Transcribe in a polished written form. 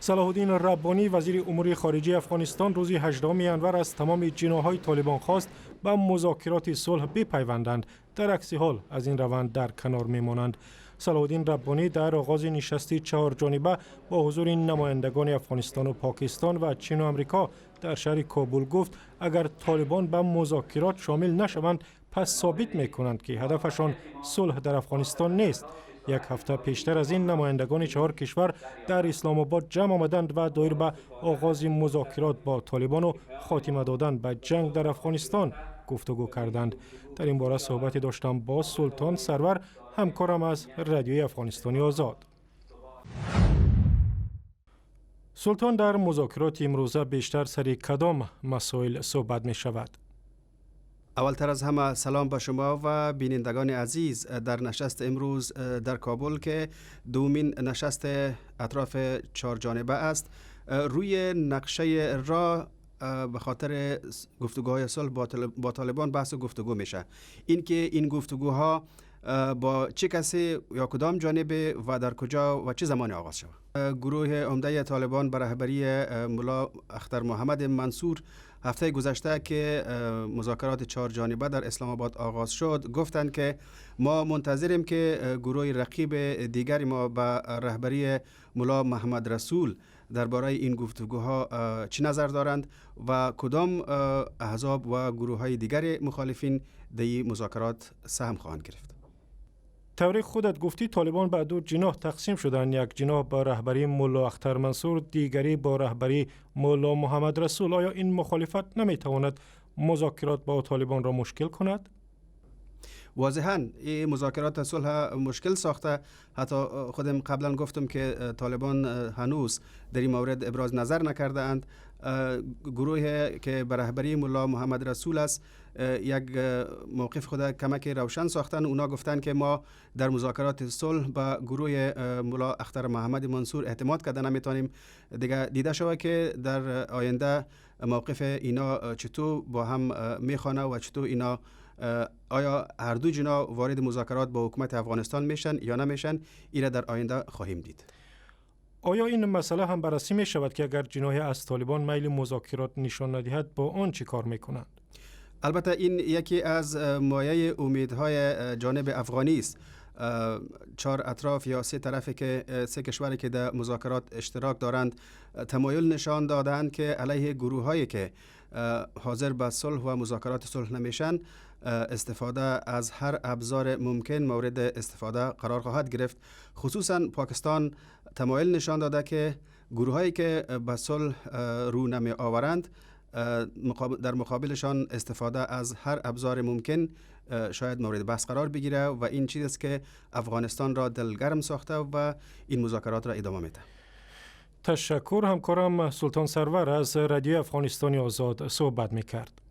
صلاح الدین ربانی وزیر امور خارجه افغانستان روز 18 انور از تمام جناح‌های طالبان خواست به مذاکرات صلح بپیوندند، در عکس حال از این روند در کنار میمانند. صلاح الدین ربانی در آغاز نشست 4 جانبه با حضور نمایندگان افغانستان و پاکستان و چین و آمریکا در شهر کابل گفت اگر طالبان به مذاکرات شامل نشوند پس ثابت می‌کنند که هدفشان صلح در افغانستان نیست. یک هفته پیشتر از این نمایندگان 4 کشور در اسلام آباد جمع آمدند و دایر به آغاز مذاکرات با طالبان و خاتمه دادن به جنگ در افغانستان گفتگو کردند. در این باره صحبت داشتم با سلطان سرور، همکارم از رادیوی افغانستانی آزاد. سلطان، در مذاکرات امروزه بیشتر سر کدام مسائل صحبت می شود؟ اولتر از همه سلام به شما و بینندگان عزیز در نشست امروز در کابل که دومین نشست اطراف 4 جانبه است. روی نقشه راه به خاطر گفتگوهای صلح با طالبان بحث و گفتگو میشه. این گفتگوها با چه کسی یا کدام جانبه و در کجا و چه زمانی آغاز شود؟ گروه عمده طالبان به رهبری ملا اختر محمد منصور هفته گذشته که مذاکرات 4 جانبه در اسلام آباد آغاز شد گفتند که ما منتظریم که گروه رقیب دیگری ما به رهبری ملا محمد رسول درباره این گفتگوها چه نظر دارند و کدام احزاب و گروه های دیگر مخالفین در این مذاکرات سهم خواهند گرفت. تاریخ خودت گفتی طالبان به 2 جناح تقسیم شدند، یک جناح با رهبری ملا اختر منصور، دیگری با رهبری ملا محمد رسول. آیا این مخالفت نمیتواند مذاکرات با طالبان را مشکل کند؟ واضحاً این مذاکرات صلح مشکل ساخته. حتی خودم قبلا گفتم که طالبان هنوز در این مورد ابراز نظر نکرده اند. گروه که به رهبری ملا محمد رسول است یک موقف خود کمک روشن ساختن. اونا گفتن که ما در مذاکرات صلح به گروه ملا اختر محمد منصور اعتماد کرده نمیتونیم. دیگه دیده شود که در آینده موقف اینا چطور با هم میخوانه و چطور اینا آیا هر دو جناح وارد مذاکرات با حکومت افغانستان میشن یا نمیشن، ایره در آینده خواهیم دید. آیا این مسئله هم بررسی می شود که اگر جناح از طالبان میل مذاکرات نشان ندهد با آن چی کار میکنند؟ البته این یکی از مایه امیدهای جانب افغانی است. 4 اطراف یا 3 طرفی که 3 کشوری که در مذاکرات اشتراک دارند تمایل نشان دادند که علیه گروه هایی که حاضر به صلح و مذاکرات صلح نمیشن استفاده از هر ابزار ممکن مورد استفاده قرار خواهد گرفت. خصوصا پاکستان تمایل نشان داده که گروه هایی که به صلح رو نمی آورند در مقابلشان استفاده از هر ابزار ممکن شاید مورد بحث قرار بگیره و این چیزی است که افغانستان را دلگرم ساخته و این مذاکرات را ادامه میده. تشکر. همکارم سلطان سرور از رادیو افغانستانی آزاد صحبت میکرد.